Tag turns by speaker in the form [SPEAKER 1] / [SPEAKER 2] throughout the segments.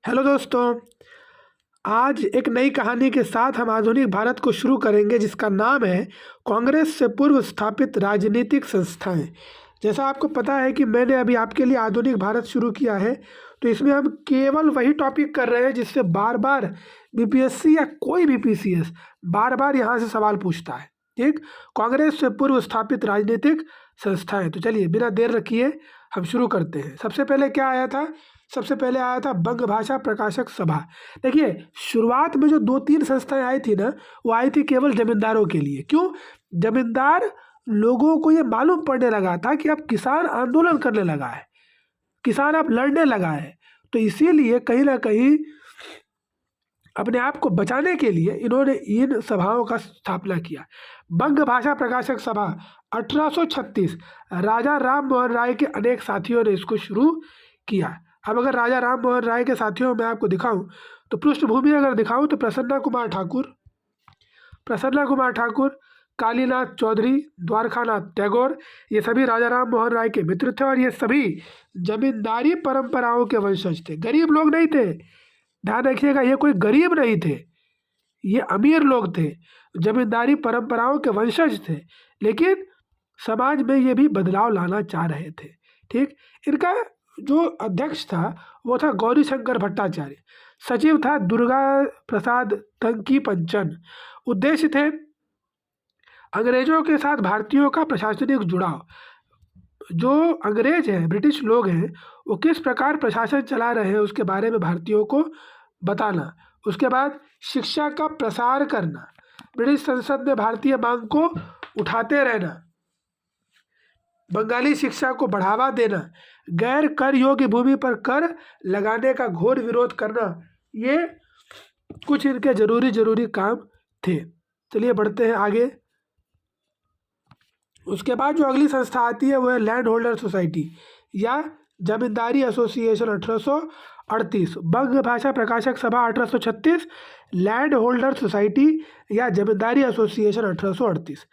[SPEAKER 1] Hello दोस्तों। आज एक नई कहानी के साथ हम आधुनिक भारत को शुरू करेंगे जिसका नाम है कांग्रेस से पूर्व स्थापित राजनीतिक संस्थाएं। जैसा आपको पता है कि मैंने अभी आपके लिए आधुनिक भारत शुरू किया है, तो इसमें हम केवल वही टॉपिक कर रहे हैं जिससे बार बार बीपीएससी या कोई भी पीसीएस बार बार यहाँ से सवाल पूछता है। ठीक, कांग्रेस से पूर्व स्थापित राजनीतिक संस्थाएं। तो चलिए बिना देर रखिए हम शुरू करते हैं। सबसे पहले क्या आया था? सबसे पहले आया था बंग भाषा प्रकाशक सभा। देखिए, शुरुआत में जो दो तीन संस्थाएं आई थी ना, वो आई थी केवल जमींदारों के लिए। क्यों? जमींदार लोगों को ये मालूम पड़ने लगा था कि अब किसान आंदोलन करने लगा है, किसान अब लड़ने लगा है, तो इसीलिए कहीं ना कहीं अपने आप को बचाने के लिए इन्होंने इन सभाओं का स्थापना किया। बंग भाषा प्रकाशक सभा 1836, राजा राम मोहन राय के अनेक साथियों ने इसको शुरू किया। अब अगर राजा राम मोहन राय के साथियों में आपको दिखाऊं, तो पृष्ठभूमि अगर दिखाऊं तो प्रसन्ना कुमार ठाकुर, कालीनाथ चौधरी, द्वारकानाथ टैगोर, ये सभी राजा राम मोहन राय के मित्र थे और ये सभी जमींदारी परंपराओं के वंशज थे। गरीब लोग नहीं थे, ध्यान रखिएगा, ये कोई गरीब नहीं थे, ये अमीर लोग थे, जमींदारी परंपराओं के वंशज थे, लेकिन समाज में ये भी बदलाव लाना चाह रहे थे। ठीक, इनका जो अध्यक्ष था वो था गौरी शंकर भट्टाचार्य, सचिव था दुर्गा प्रसाद तंकी पंचन। उद्देश्य थे अंग्रेजों के साथ भारतीयों का प्रशासनिक जुड़ाव। जो अंग्रेज हैं, ब्रिटिश लोग हैं, वो किस प्रकार प्रशासन चला रहे हैं उसके बारे में भारतीयों को बताना। उसके बाद शिक्षा का प्रसार करना, ब्रिटिश संसद में भारतीय मांग को उठाते रहना, बंगाली शिक्षा को बढ़ावा देना, गैर कर योग्य भूमि पर कर लगाने का घोर विरोध करना, ये कुछ इनके जरूरी काम थे। चलिए बढ़ते हैं आगे। उसके बाद जो अगली संस्था आती है वो है लैंड होल्डर सोसाइटी या जमींदारी एसोसिएशन 1838। बंग भाषा प्रकाशक सभा 1836, लैंड होल्डर सोसाइटी या जमींदारी एसोसिएशन 1838।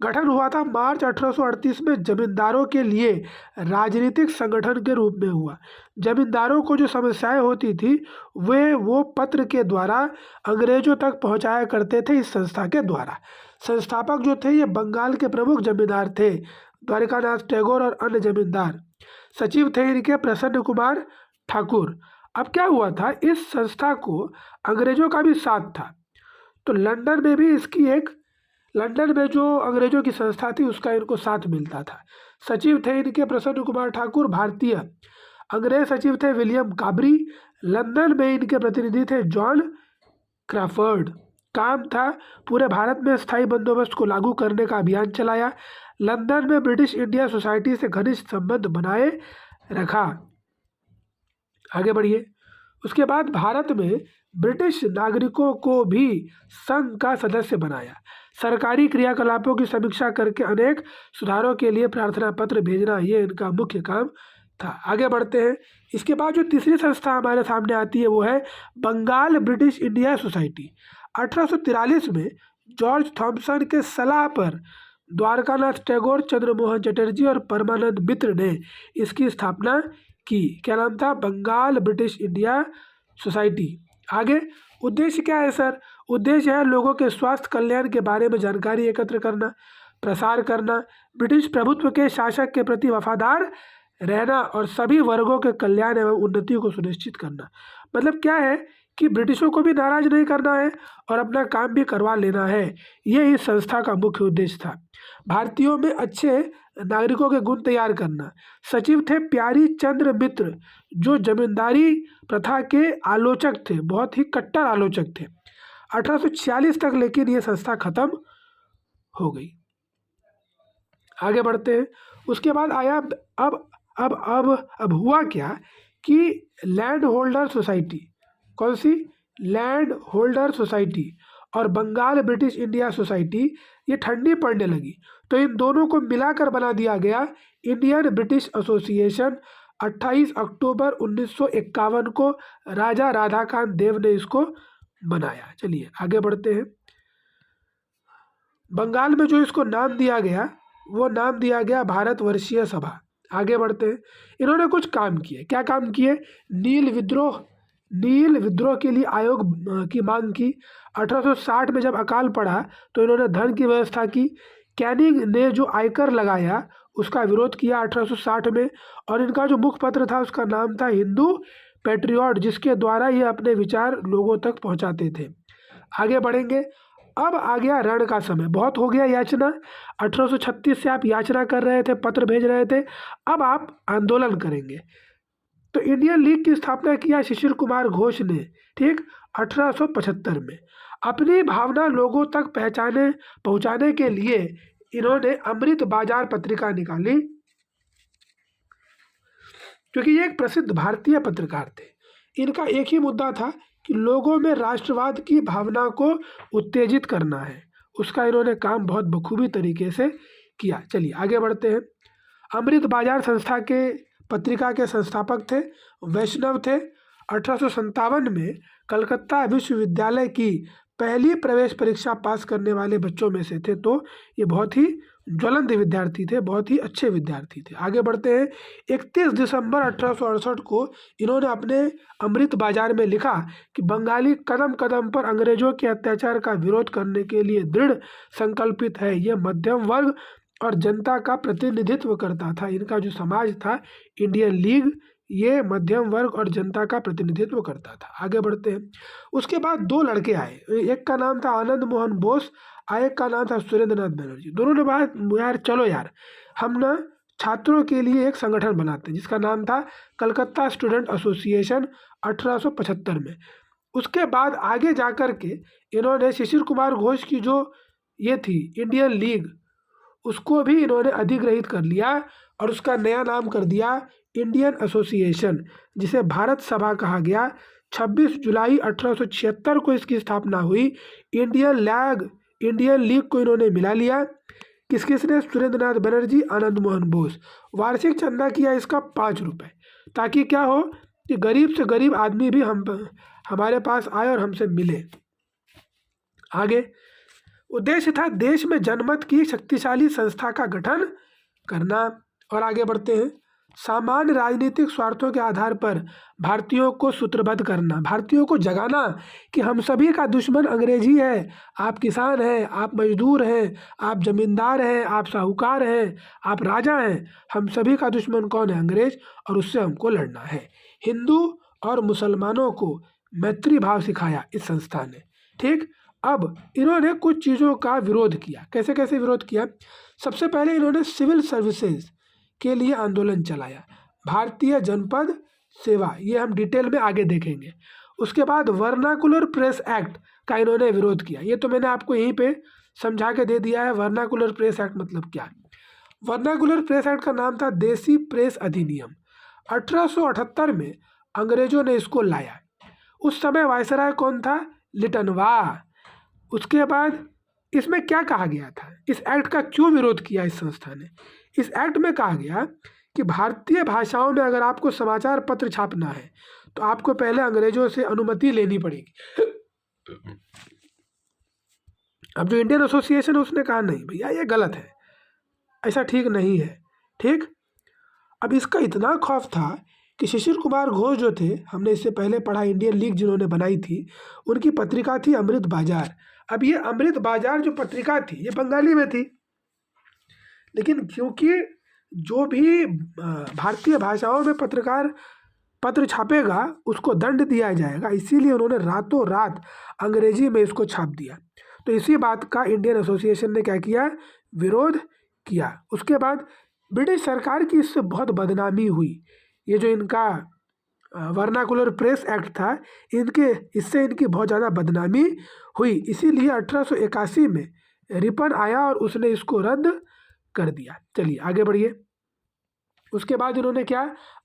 [SPEAKER 1] गठन हुआ था मार्च 1838 में, जमींदारों के लिए राजनीतिक संगठन के रूप में हुआ। जमींदारों को जो समस्याएं होती थी वे वो पत्र के द्वारा अंग्रेजों तक पहुंचाया करते थे इस संस्था के द्वारा। संस्थापक जो थे ये बंगाल के प्रमुख जमींदार थे, द्वारकानाथ टैगोर और अन्य जमींदार। सचिव थे इनके प्रसन्न कुमार ठाकुर। अब क्या हुआ था, इस संस्था को अंग्रेजों का भी साथ था, तो लंदन में जो अंग्रेजों की संस्था थी उसका इनको साथ मिलता था। सचिव थे इनके प्रसन्न कुमार ठाकुर भारतीय, अंग्रेज सचिव थे विलियम काबरी, लंदन में इनके प्रतिनिधि थे जॉन क्राफर्ड। काम था पूरे भारत में स्थायी बंदोबस्त को लागू करने का अभियान चलाया, लंदन में ब्रिटिश इंडिया सोसाइटी से घनिष्ठ संबंध बनाए रखा। आगे बढ़िए। उसके बाद भारत में ब्रिटिश नागरिकों को भी संघ का सदस्य बनाया, सरकारी क्रियाकलापों की समीक्षा करके अनेक सुधारों के लिए प्रार्थना पत्र भेजना, ये इनका मुख्य काम था। आगे बढ़ते हैं। इसके बाद जो तीसरी संस्था हमारे सामने आती है वो है बंगाल ब्रिटिश इंडिया सोसाइटी। 1843 में जॉर्ज थॉमसन के सलाह पर द्वारकानाथ टैगोर, चंद्रमोहन चटर्जी और परमानंद मित्र ने इसकी स्थापना की। क्या नाम था? Bengal British India society. आगे उद्देश्य क्या है सर? उद्देश्य है लोगों के स्वास्थ्य कल्याण के बारे में जानकारी एकत्र करना, प्रसार करना, ब्रिटिश प्रभुत्व के शासक के प्रति वफादार रहना और सभी वर्गों के कल्याण एवं उन्नति को सुनिश्चित करना। मतलब क्या है कि ब्रिटिशों को भी नाराज नहीं करना है और अपना काम भी करवा लेना है, ये इस संस्था का मुख्य उद्देश्य था। भारतीयों में अच्छे नागरिकों के गुण तैयार करना। सचिव थे प्यारी चंद्र मित्र, जो जमींदारी प्रथा के आलोचक थे, बहुत ही कट्टर आलोचक थे। 1846 तक लेकिन ये संस्था खत्म हो गई। आगे बढ़ते हैं। उसके बाद आया अब हुआ क्या कि लैंड होल्डर सोसाइटी, कौन सी? लैंड होल्डर सोसाइटी और बंगाल ब्रिटिश इंडिया सोसाइटी, ये ठंडी पड़ने लगी, तो इन दोनों को मिलाकर बना दिया गया इंडियन ब्रिटिश एसोसिएशन। 28 अक्टूबर 1951 को राजा राधाकांत देव ने इसको बनाया। चलिए आगे बढ़ते हैं। बंगाल में जो इसको नाम दिया गया वो नाम दिया गया भारतवर्षीय सभा। आगे बढ़ते हैं। इन्होंने कुछ काम किए। क्या काम किए? नील विद्रोह नील विद्रोह के लिए आयोग की मांग की। 1860 में जब अकाल पड़ा तो इन्होंने धन की व्यवस्था की। कैनिंग ने जो आयकर लगाया उसका विरोध किया 1860 में, और इनका जो मुखपत्र था उसका नाम था हिंदू पैट्रियट, जिसके द्वारा ये अपने विचार लोगों तक पहुंचाते थे। आगे बढ़ेंगे। अब आ गया रण का समय, बहुत हो गया याचना। 1836 से आप याचना कर रहे थे, पत्र भेज रहे थे, अब आप आंदोलन करेंगे। तो इंडियन लीग की स्थापना किया शिशिर कुमार घोष ने, ठीक, 1875 में। अपनी भावना लोगों तक पहुंचाने के लिए इन्होंने अमृत बाजार पत्रिका निकाली, क्योंकि ये एक प्रसिद्ध भारतीय पत्रकार थे। इनका एक ही मुद्दा था कि लोगों में राष्ट्रवाद की भावना को उत्तेजित करना है। उसका इन्होंने काम बहुत बखूबी तरीके से किया। चलिए आगे बढ़ते हैं। अमृत बाजार संस्था के पत्रिका के संस्थापक थे, वैष्णव थे। 1857 में कलकत्ता विश्वविद्यालय की पहली प्रवेश परीक्षा पास करने वाले बच्चों में से थे, तो ये बहुत ही ज्वलंत विद्यार्थी थे, बहुत ही अच्छे विद्यार्थी थे। आगे बढ़ते हैं। 31 दिसंबर 1868 को इन्होंने अपने अमृत बाजार में लिखा कि बंगाली कदम कदम पर अंग्रेजों के अत्याचार का विरोध करने के लिए दृढ़ संकल्पित है। यह मध्यम वर्ग और जनता का प्रतिनिधित्व करता था। इनका जो समाज था इंडियन लीग, ये मध्यम वर्ग और जनता का प्रतिनिधित्व करता था। आगे बढ़ते हैं। उसके बाद दो लड़के आए, एक का नाम था आनंद मोहन बोस, एक का नाम था सुरेंद्र नाथ बनर्जी। दोनों ने बात, यार चलो यार हम ना छात्रों के लिए एक संगठन बनाते हैं, जिसका नाम था कलकत्ता स्टूडेंट एसोसिएशन, 1875 में। उसके बाद आगे जा कर के इन्होंने शिशिर कुमार घोष की जो ये थी इंडियन लीग, उसको भी इन्होंने अधिग्रहित कर लिया और उसका नया नाम कर दिया इंडियन एसोसिएशन, जिसे भारत सभा कहा गया। 26 जुलाई 1876 को इसकी स्थापना हुई। इंडियन लीग को इन्होंने मिला लिया। किस किसने? सुरेंद्र नाथ बनर्जी, आनंद मोहन बोस। वार्षिक चंदा किया इसका 5 रुपये, ताकि क्या हो कि गरीब से गरीब आदमी भी हमारे पास आए और हमसे मिले। आगे उद्देश्य था देश में जनमत की शक्तिशाली संस्था का गठन करना। और आगे बढ़ते हैं। सामान्य राजनीतिक स्वार्थों के आधार पर भारतीयों को सूत्रबद्ध करना, भारतीयों को जगाना कि हम सभी का दुश्मन अंग्रेजी है। आप किसान हैं, आप मजदूर हैं, आप जमींदार हैं, आप साहूकार हैं, आप राजा हैं, हम सभी का दुश्मन कौन है? अंग्रेज, और उससे हमको लड़ना है। हिंदू और मुसलमानों को मैत्री भाव सिखाया इस संस्था ने, ठीक। अब इन्होंने कुछ चीज़ों का विरोध किया। कैसे कैसे विरोध किया? सबसे पहले इन्होंने सिविल सर्विसेज के लिए आंदोलन चलाया, भारतीय जनपद सेवा, ये हम डिटेल में आगे देखेंगे। उसके बाद वर्नाकुलर प्रेस एक्ट का इन्होंने विरोध किया। ये तो मैंने आपको यहीं पे समझा के दे दिया है, वर्नाकुलर प्रेस एक्ट मतलब क्या। वर्नाकुलर प्रेस एक्ट का नाम था देसी प्रेस अधिनियम। 1878 में अंग्रेजों ने इसको लाया। उस समय वायसराय कौन था? लिटन वाह। उसके बाद इसमें क्या कहा गया था? इस एक्ट का क्यों विरोध किया इस संस्था ने? इस एक्ट में कहा गया कि भारतीय भाषाओं में अगर आपको समाचार पत्र छापना है तो आपको पहले अंग्रेजों से अनुमति लेनी पड़ेगी। अब जो इंडियन एसोसिएशन है उसने कहा नहीं भैया ये गलत है, ऐसा ठीक नहीं है, ठीक। अब इसका इतना खौफ था कि शिशिर कुमार घोष जो थे, हमने इससे पहले पढ़ा, इंडियन लीग जिन्होंने बनाई थी, उनकी पत्रिका थी अमृत बाजार। अब ये अमृत बाजार जो पत्रिका थी ये बंगाली में थी, लेकिन क्योंकि जो भी भारतीय भाषाओं में पत्रकार पत्र छापेगा उसको दंड दिया जाएगा, इसीलिए उन्होंने रातों रात अंग्रेजी में इसको छाप दिया। तो इसी बात का इंडियन एसोसिएशन ने क्या किया? विरोध किया। उसके बाद ब्रिटिश सरकार की इससे बहुत बदनामी हुई। ये जो इनका वर्नाकुलर प्रेस एक्ट था, इससे इनकी बहुत ज़्यादा बदनामी हुई। इसीलिए 1881 में रिपन आया और उसने इसको रद्द कर दिया। चलिए आगे बढ़िए। उसके बाद इन्होंने क्या?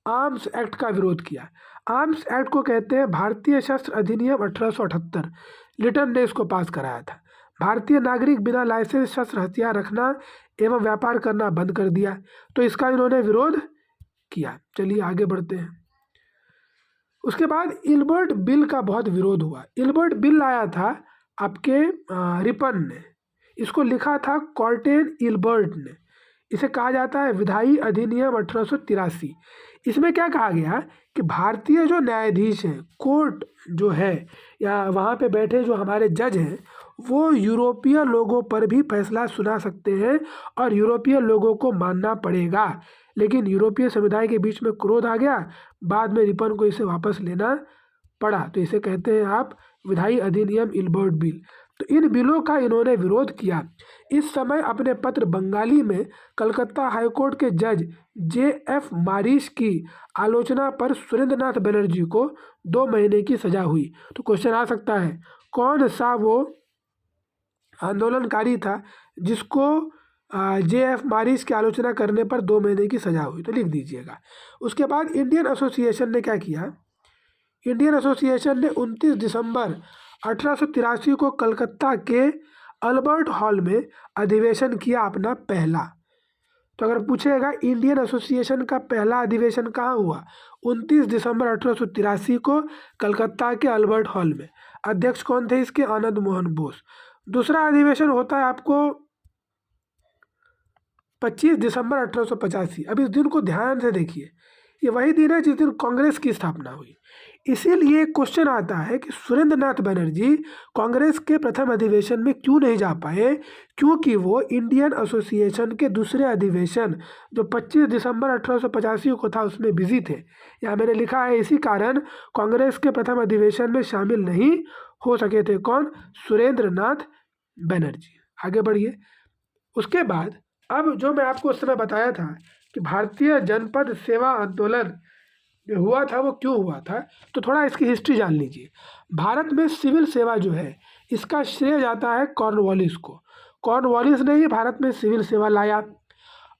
[SPEAKER 1] आर्म्स एक्ट का विरोध किया। आर्म्स एक्ट को कहते हैं भारतीय शस्त्र अधिनियम 1878। लिटन ने इसको पास कराया था। भारतीय नागरिक बिना लाइसेंस शस्त्र हथियार रखना एवं व्यापार करना बंद कर दिया, तो इसका इन्होंने विरोध किया। चलिए आगे बढ़ते हैं। उसके बाद इल्बर्ट बिल का बहुत विरोध हुआ। इल्बर्ट बिल लाया था आपके रिपन ने, इसको लिखा था कॉर्टेन इल्बर्ट ने। इसे कहा जाता है विधायी अधिनियम 1883। इसमें क्या कहा गया कि भारतीय जो न्यायाधीश हैं, कोर्ट जो है या वहाँ पे बैठे जो हमारे जज हैं, वो यूरोपीय लोगों पर भी फैसला सुना सकते हैं और यूरोपीय लोगों को मानना पड़ेगा। लेकिन यूरोपीय समुदाय के बीच में क्रोध आ गया, बाद में रिपन को इसे वापस लेना पड़ा। तो इसे कहते हैं आप विधायी अधिनियम इल्बर्ट बिल। तो इन बिलों का इन्होंने विरोध किया। इस समय अपने पत्र बंगाली में कलकत्ता हाईकोर्ट के जज J.F. मारिश की आलोचना पर सुरेंद्रनाथ बनर्जी को 2 महीने की सजा हुई। तो क्वेश्चन आ सकता है, कौन सा वो आंदोलनकारी था जिसको J.F. मारिश की आलोचना करने पर 2 महीने की सजा हुई? तो लिख दीजिएगा। उसके बाद इंडियन एसोसिएशन ने क्या किया? इंडियन एसोसिएशन ने 29 दिसंबर 1883 को कलकत्ता के अल्बर्ट हॉल में अधिवेशन किया अपना पहला। तो अगर पूछेगा इंडियन एसोसिएशन का पहला अधिवेशन कहाँ हुआ? 29 दिसंबर 1883 को कलकत्ता के अल्बर्ट हॉल में। अध्यक्ष कौन थे इसके? आनंद मोहन बोस। दूसरा अधिवेशन होता है आपको 25 दिसंबर 1885। अब इस दिन को ध्यान से देखिए, ये वही दिन है जिस दिन कांग्रेस की स्थापना हुई। इसीलिए क्वेश्चन आता है कि सुरेंद्रनाथ बनर्जी कांग्रेस के प्रथम अधिवेशन में क्यों नहीं जा पाए? क्योंकि वो इंडियन एसोसिएशन के दूसरे अधिवेशन जो 25 दिसंबर 1885 को था उसमें बिजी थे। यहाँ मैंने लिखा है, इसी कारण कांग्रेस के प्रथम अधिवेशन में शामिल नहीं हो सके थे। कौन? सुरेंद्रनाथ बनर्जी। आगे बढ़िए। उसके बाद अब जो मैं आपको उस समय बताया था कि भारतीय जनपद सेवा आंदोलन जो हुआ था वो क्यों हुआ था, तो थोड़ा इसकी हिस्ट्री जान लीजिए। भारत में सिविल सेवा जो है इसका श्रेय जाता है कॉर्नवालिस को। कॉर्नवालिस ने ही भारत में सिविल सेवा लाया।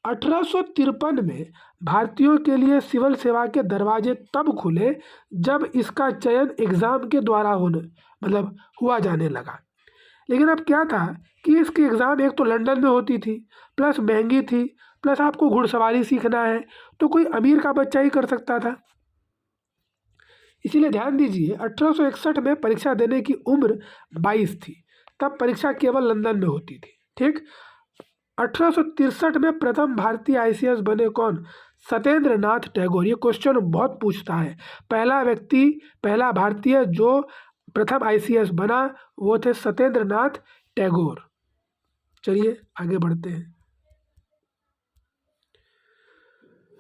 [SPEAKER 1] 1853 में भारतीयों के लिए सिविल सेवा के दरवाजे तब खुले जब इसका चयन एग्ज़ाम के द्वारा हुआ जाने लगा। लेकिन अब क्या था कि इसकी एग्ज़ाम एक तो लंदन में होती थी, प्लस महंगी थी, प्लस आपको घुड़सवारी सीखना है, तो कोई अमीर का बच्चा ही कर सकता था। इसीलिए ध्यान दीजिए, 1861 में परीक्षा देने की उम्र 22 थी, तब परीक्षा केवल लंदन में होती थी। ठीक। 1863 में प्रथम भारतीय ICS बने कौन? सत्येंद्र नाथ टैगोर। ये क्वेश्चन बहुत पूछता है। पहला भारतीय जो प्रथम ICS बना वो थे सत्येंद्र नाथ टैगोर। चलिए आगे बढ़ते हैं।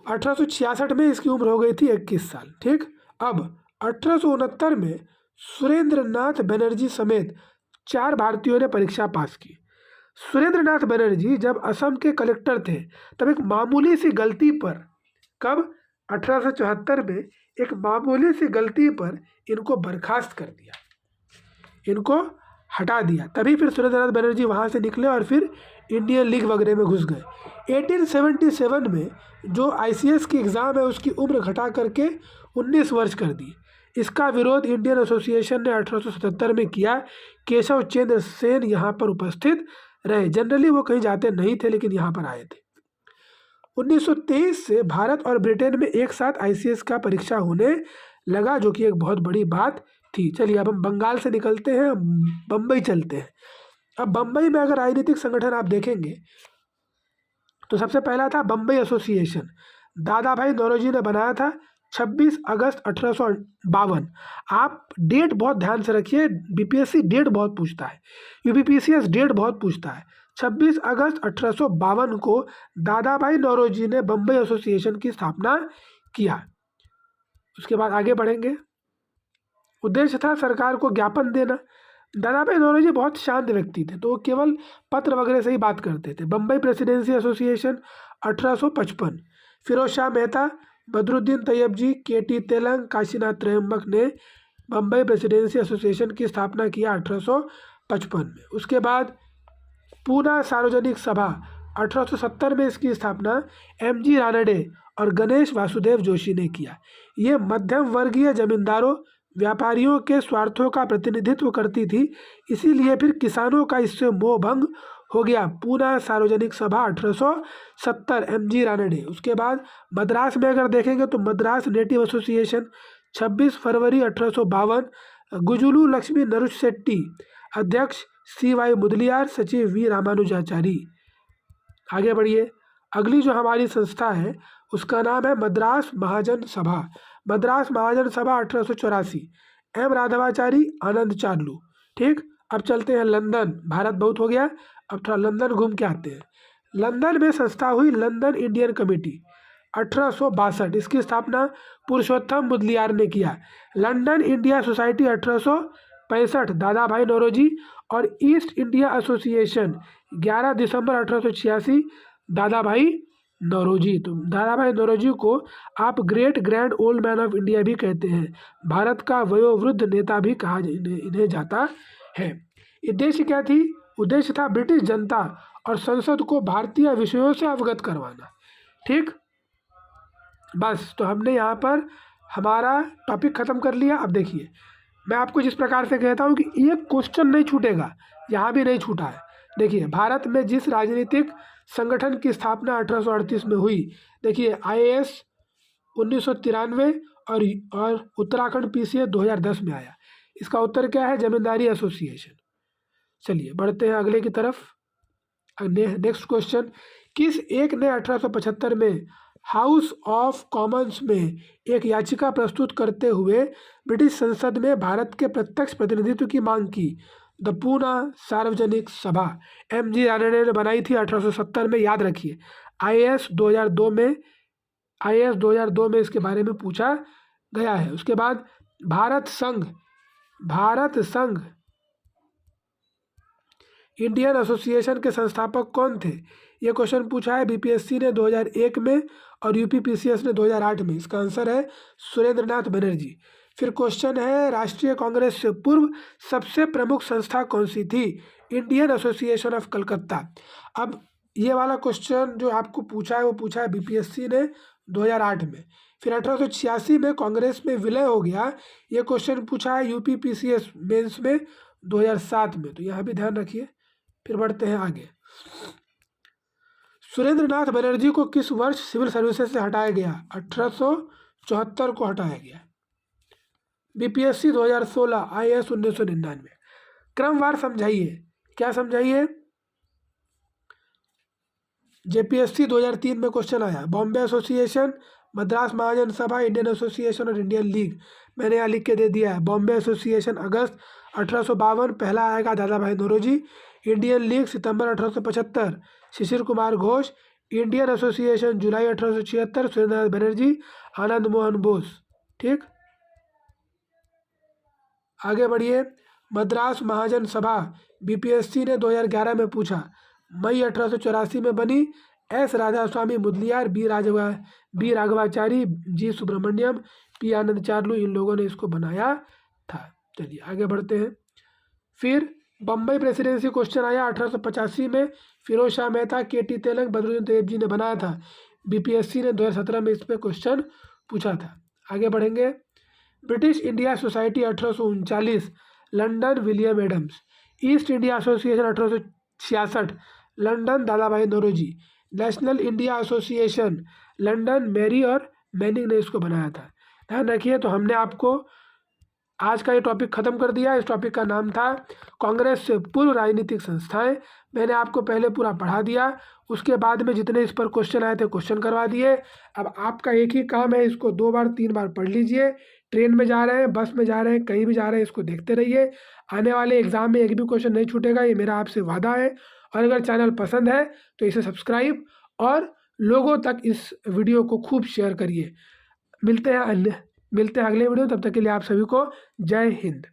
[SPEAKER 1] 1866 में इसकी उम्र हो गई थी 21 साल। ठीक। अब 1869 में सुरेंद्रनाथ बनर्जी समेत 4 भारतीयों ने परीक्षा पास की। सुरेंद्रनाथ बनर्जी जब असम के कलेक्टर थे तब एक मामूली सी गलती पर, कब? 1874 में एक मामूली सी गलती पर इनको बर्खास्त कर दिया, इनको हटा दिया। तभी फिर सुरेंद्रनाथ बनर्जी वहाँ से निकले और फिर इंडियन लीग वगैरह में घुस गए। 1877 में जो ICS की एग्ज़ाम है उसकी उम्र घटा करके 19 वर्ष कर दी। इसका विरोध इंडियन एसोसिएशन ने 1877 में किया। केशव चंद्र सेन यहाँ पर उपस्थित रहे। जनरली वो कहीं जाते नहीं थे लेकिन यहाँ पर आए थे। 1923 से भारत और ब्रिटेन में एक साथ ICS का परीक्षा होने लगा, जो कि एक बहुत बड़ी बात थी। चलिए अब हम बंगाल से निकलते हैं, बम्बई चलते हैं। अब बम्बई में अगर राजनीतिक संगठन आप देखेंगे तो सबसे पहला था बम्बई एसोसिएशन। दादा भाई नौरोजी ने बनाया था 26 अगस्त 1852। आप डेट बहुत ध्यान से रखिए, BPSC डेट बहुत पूछता है, UPPCS डेट बहुत पूछता है। 26 अगस्त 1852 को दादा भाई नौरोजी ने बम्बई एसोसिएशन की स्थापना किया। उसके बाद आगे बढ़ेंगे। उद्देश्य था सरकार को ज्ञापन देना। दादा भाई नौरोजी बहुत शांत व्यक्ति थे, तो वो केवल पत्र वगैरह से ही बात करते थे। Bombay presidency association 1855। Firoz Shah Mehta, Badruddin Tyabji, KT Telang, Kashinath Trimbak ने बम्बई प्रेसिडेंसी एसोसिएशन की स्थापना किया 1855 में। उसके बाद पूना सार्वजनिक सभा 1870 में इसकी स्थापना MG रानडे और गणेश वासुदेव जोशी ने किया। ये मध्यम वर्गीय जमींदारों व्यापारियों के स्वार्थों का प्रतिनिधित्व करती थी, इसीलिए फिर किसानों का इससे मोह भंग हो गया। पूना सार्वजनिक सभा 1870 MG रानडे। उसके बाद मद्रास में अगर देखेंगे तो मद्रास नेटिव एसोसिएशन 26 फरवरी 1852। गुजुलू लक्ष्मी नरुश शेट्टी अध्यक्ष, CY मुदलियार सचिव, V रामानुजाचारी। आगे बढ़िए। अगली जो हमारी संस्था है उसका नाम है मद्रास महाजन सभा। मद्रास महाजन सभा 1884। एम राघवाचारी, आनंद चार्लू। ठीक, अब चलते हैं लंदन। भारत बहुत हो गया, अब थोड़ा लंदन घूम के आते हैं। लंदन में संस्था हुई लंदन इंडियन कमेटी 1862। इसकी स्थापना पुरुषोत्तम मुदलियार ने किया। लंदन इंडिया सोसाइटी 1865 दादा भाई नौरोजी। और ईस्ट इंडिया एसोसिएशन 11 दिसंबर 1886 दादा भाई नौरोजी। तो दादा भाई नौरोजी को आप great grand old man of India भी कहते हैं। भारत का वयोवृद्ध नेता भी कहा इन्हें जाता है। उद्देश्य क्या थी? उद्देश्य था ब्रिटिश जनता और संसद को भारतीय विषयों से अवगत करवाना। ठीक, बस तो हमने यहाँ पर हमारा टॉपिक ख़त्म कर लिया। अब देखिए, मैं आपको जिस प्रकार से कहता हूँ कि एक क्वेश्चन नहीं छूटेगा, यहाँ भी नहीं छूटा है। देखिए, भारत में जिस राजनीतिक संगठन की स्थापना 1838 में हुई, देखिए IAS 1993 और उत्तराखंड PCS 2010 में आया। इसका उत्तर क्या है? जमींदारी एसोसिएशन। चलिए बढ़ते हैं अगले की तरफ। नेक्स्ट क्वेश्चन, किस एक ने 1875 में हाउस ऑफ कॉमन्स में एक याचिका प्रस्तुत करते हुए ब्रिटिश संसद में भारत के प्रत्यक्ष प्रतिनिधित्व की मांग की? द पूना सार्वजनिक सभा MG राणा ने बनाई थी 1870 में, याद रखिए। IAS 2002 में इसके बारे में पूछा गया है। उसके बाद भारत संघ इंडियन एसोसिएशन के संस्थापक कौन थे? ये क्वेश्चन पूछा है BPSC ने 2001 में और UPPCS ने 2008 में। इसका आंसर है सुरेंद्र नाथ बनर्जी। फिर क्वेश्चन है, राष्ट्रीय कांग्रेस से पूर्व सबसे प्रमुख संस्था कौन सी थी? Indian association of Calcutta. अब ये वाला क्वेश्चन जो आपको पूछा है वो पूछा है BPSC ने 2008 में। फिर 1886 में कांग्रेस में विलय हो गया, ये क्वेश्चन पूछा है UPPCS मेंस में 2007 में, तो यहाँ भी ध्यान रखिए। फिर बढ़ते हैं आगे। सुरेंद्र नाथ बनर्जी को किस वर्ष सिविल सर्विसेज से हटाया गया? 1874 को हटाया गया। BPSC 2016, IAS 1999। क्रमवार समझाइए, क्या समझाइए? JPSC 2003 में क्वेश्चन आया, बॉम्बे एसोसिएशन, मद्रास महाजन सभा, इंडियन एसोसिएशन और इंडियन लीग। मैंने यहाँ लिख के दे दिया है। बॉम्बे एसोसिएशन अगस्त 1852, पहला आएगा दादा भाई नौरोजी। इंडियन लीग सितंबर 1875, शिशिर कुमार घोष। इंडियन एसोसिएशन जुलाई 1876, सुरेंद्र बनर्जी, आनंद मोहन बोस। ठीक, आगे बढ़िए। मद्रास महाजन सभा BPSC ने 2011 में पूछा, मई 1884 में बनी। S Radhaswami Mudaliar, B Raghavachari, G Subramaniam, P Anand Charlu, इन लोगों ने इसको बनाया था। चलिए आगे बढ़ते हैं। फिर बम्बई प्रेसिडेंसी क्वेश्चन आया 1885 में। फिरोज शाह मेहता, KT तेलंग, बदरुद्दीन तैयब ने बनाया था। BPSC ने 2017 में इस पर क्वेश्चन पूछा था। आगे बढ़ेंगे। British India society 1839, London William Adams. East India association 1866, London Dada Bhai Naoroji. National India association London Mary और मैनिंग ने इसको बनाया था। ध्यान रखिए। तो हमने आपको आज का ये टॉपिक ख़त्म कर दिया। इस टॉपिक का नाम था कांग्रेस से पूर्व राजनीतिक संस्थाएं। मैंने आपको पहले पूरा पढ़ा दिया, उसके बाद में जितने इस पर क्वेश्चन आए थे क्वेश्चन करवा दिए। अब आपका एक ही काम है, इसको 2 बार 3 बार पढ़ लीजिए। ट्रेन में जा रहे हैं, बस में जा रहे हैं, कहीं भी जा रहे हैं, इसको देखते रहिए। आने वाले एग्जाम में एक भी क्वेश्चन नहीं छूटेगा, ये मेरा आपसे वादा है। और अगर चैनल पसंद है तो इसे सब्सक्राइब और लोगों तक इस वीडियो को खूब शेयर करिए। मिलते हैं अगले वीडियो, तब तक के लिए आप सभी को जय हिंद।